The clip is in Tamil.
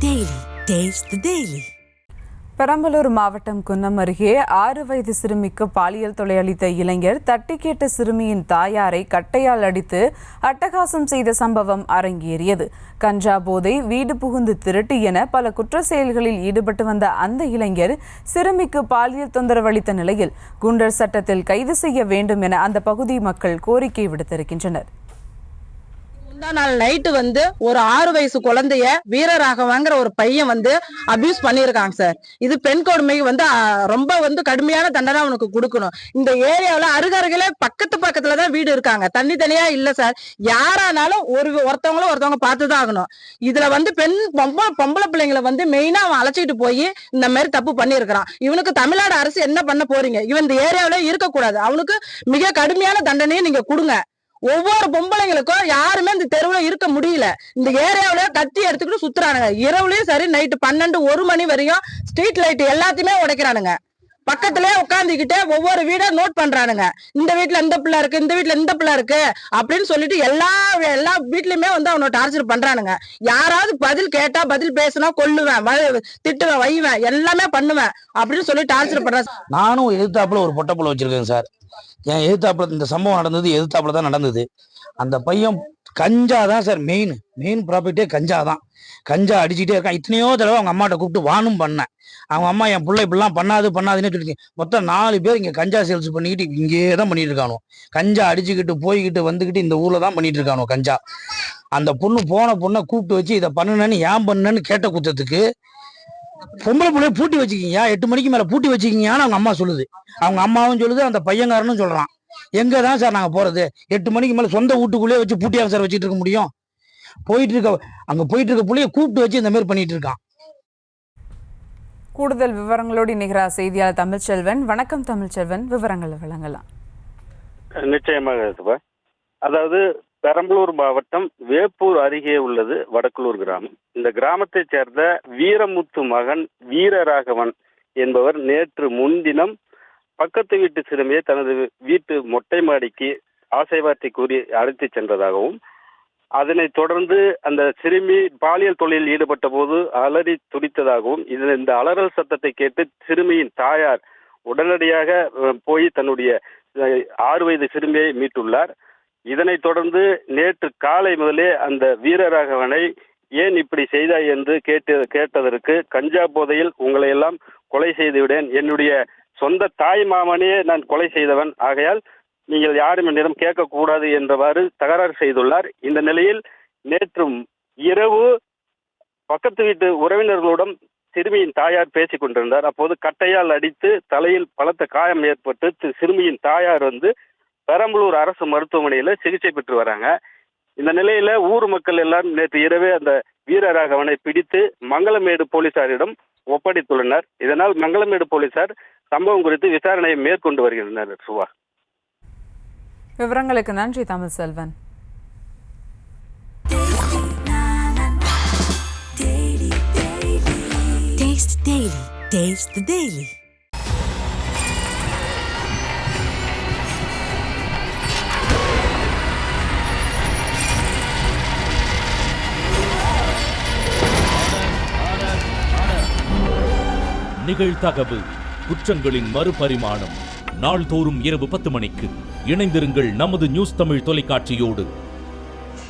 Daily. Taste the Daily. Perambalur மாவட்டம் குன்னம் அருகே 6 வயது சிறுமிக்கு பாலியல் தொல்லை அளித்த இளைஞர் தட்டி கேட்ட சிறுமியின் தாயாரை கட்டையால் அடித்து அட்டகாசம் செய்த சம்பவம் அரங்கேறியது. கஞ்சா போதை, வீடு புகுந்து திருட்டு என பல குற்ற செயல்களில் ஈடுபட்டு வந்த அந்த இளைஞர் சிறுமிக்கு பாலியல் தொந்தரவு அளித்த நிலையில் குண்டர் சட்டத்தில் கைது செய்ய வேண்டும் என அந்த பகுதி மக்கள் கோரிக்கை விடுத்திருக்கின்றனர். நாள் நைட்டு ஒரு 6 வயசு குழந்தைய வீரராகவங்கிற ஒரு பையன் அபியூஸ் பண்ணிருக்காங்க சார். இது பெண் கொடுமைக்கு ரொம்ப கடுமையான தண்டனை அவனுக்கு கொடுக்கணும். இந்த ஏரியாவில அருகருகில பக்கத்துலதான் வீடு இருக்காங்க, தனியா இல்ல சார். யாரானாலும் ஒருத்தவங்க பார்த்துதான் ஆகணும். இதுல பொம்பளை பிள்ளைங்களை மெயினா அவன் அழைச்சிட்டு போய் இந்த மாதிரி தப்பு பண்ணிருக்கான். இவனுக்கு தமிழ்நாடு அரசு என்ன பண்ண போறீங்க? இவன் இந்த ஏரியாவில இருக்கக்கூடாது. அவனுக்கு மிக கடுமையான தண்டனையை நீங்க கொடுங்க. ஒவ்வொரு பொம்பளைங்களுக்கும் யாருமே இந்த தெருவுல இருக்க முடியல. இந்த ஏரியாவில கத்தி எடுத்துக்கிட்டு சுத்துறானுங்க. இரவுலயும் சரி, நைட்டு 12, 1 மணி வரையும் ஸ்ட்ரீட் லைட் எல்லாத்தையுமே உடைக்கிறானுங்க. பக்கத்திலே உட்காந்துக்கிட்டே ஒவ்வொரு வீட நோட் பண்றானுங்க. இந்த வீட்டுல இந்த பிள்ளை இருக்கு, இந்த வீட்டுல இந்த பிள்ளை இருக்கு அப்படின்னு சொல்லிட்டு எல்லா வீட்லயுமே அவனை டார்ச்சர் பண்றானுங்க. யாராவது பதில் கேட்டா, பதில் பேசினா கொல்லுவேன், திட்டுவேன், வைவேன், எல்லாமே பண்ணுவேன் அப்படின்னு சொல்லி டார்ச்சர் பண்றான். நானும் எதிர்த்தாப்புல ஒரு பொட்டப்புல வச்சிருக்கேன் சார். என் எதிர்த்தாப்புல இந்த சம்பவம் நடந்தது எதிர்த்தாப்புல தான் நடந்தது. அந்த பையன் கஞ்சா தான் சார், மெயின் ப்ராஃபிட்டே கஞ்சா தான். கஞ்சா அடிச்சுட்டே இருக்கான். இத்தனையோ தடவை அவங்க அம்மாட்ட கூப்பிட்டு வானும் பண்ணேன். அவங்க அம்மா என் பிள்ளை இப்படிலாம் பண்ணாதுன்னு சொல்லிருக்கேன். மொத்தம் 4 பேர் இங்க கஞ்சா சேல்ஸ் பண்ணிக்கிட்டு இங்கே தான் பண்ணிட்டு இருக்கானோ. கஞ்சா அடிச்சுக்கிட்டு போய்கிட்டு வந்துக்கிட்டு இந்த ஊர்ல தான் பண்ணிட்டு இருக்கானோ கஞ்சா. அந்த போன பொண்ணை கூப்பிட்டு வச்சு இதை பண்ணுனேன்னு ஏன் பண்ணுன்னு கேட்ட குத்தத்துக்கு பொம்பளை பிள்ளைய பூட்டி வச்சுக்கிங்க, 8 மணிக்கு மேல பூட்டி வச்சுக்கிங்கன்னு அவங்க அம்மா சொல்லுது. அவங்க அம்மாவும் சொல்லுது, அந்த பையங்காரனும் சொல்றான். எங்கதான் சார் நாங்க போறது? 8 மணிக்கு மேல சொந்த வீட்டுக்குள்ளேயே வச்சு பூட்டியாக சார் வச்சுட்டு இருக்க முடியும்? போயிட்டு இருக்க புள்ளைய கூப்பிட்டு வச்சு இந்த மாதிரி பண்ணிட்டு இருக்கான். கூடுதல் விவரங்களோடு இணைகிறார் செய்தியாளர் தமிழ்ச்செல்வன். வணக்கம் தமிழ்ச்செல்வன், விவரங்களை வழங்கலாம். நிச்சயமாக. அதாவது பெரம்பலூர் மாவட்டம் வேப்பூர் அருகே உள்ளது வடக்குளூர் கிராமம். இந்த கிராமத்தை சேர்ந்த வீரமுத்து மகன் வீரராகவன் என்பவர் நேற்று முன்தினம் பக்கத்து வீட்டு சிறுமியை தனது வீட்டு மொட்டை மாடிக்கு ஆசை வார்த்தை கூறி அழைத்து சென்றதாகவும், அதனைத் தொடர்ந்து அந்த சிறுமி பாலியல் தொழிலில் ஈடுபட்ட போது அலறி துடித்ததாகவும், இந்த அலறல் சத்தத்தை கேட்டு சிறுமியின் தாயார் உடனடியாக போய் தன்னுடைய 6 வயது சிறுமியை மீட்டுள்ளார். இதனைத் தொடர்ந்து நேற்று காலை முதலே அந்த வீரராகவனை ஏன் இப்படி செய்தாய் என்று கேட்டதற்கு, கஞ்சா போதையில் உங்களை எல்லாம் கொலை செய்து விடேன், என்னுடைய சொந்த தாய் மாமனையே நான் கொலை செய்தவன், ஆகையால் நீங்கள் யாரும் என்னிடம் கேட்கக்கூடாது என்றவாறு தகராறு செய்துள்ளார். இந்த நிலையில் நேற்று இரவு பக்கத்து வீட்டு உறவினர்களுடன் சிறுமியின் தாயார் பேசிக் கொண்டிருந்தார். அப்போது கட்டையால் அடித்து தலையில் பலத்த காயம் ஏற்பட்டு சிறுமியின் தாயார் பெரம்பலூர் அரசு மருத்துவமனையில சிகிச்சை பெற்று வராங்க. இந்த நிலையில ஊர் மக்கள் எல்லாரும் நேற்று இரவே அந்த வீரராகவனை பிடித்து மங்களமேடு போலீசாரிடம் ஒப்படைத்துள்ளனர். இதனால் மங்களமேடு போலீசார் சம்பவம் குறித்து விசாரணையை மேற்கொண்டு வருகின்றனர். சுவா, விவரங்களுக்கு நன்றி தமிழ்செல்வன். Taste the Daily. நிகழ்தகவு குற்றங்களின் மறுபரிமாணம். நாள்தோறும் இரவு 10 மணிக்கு இணைந்திருங்கள் நமது நியூஸ் தமிழ் தொலைக்காட்சியோடு.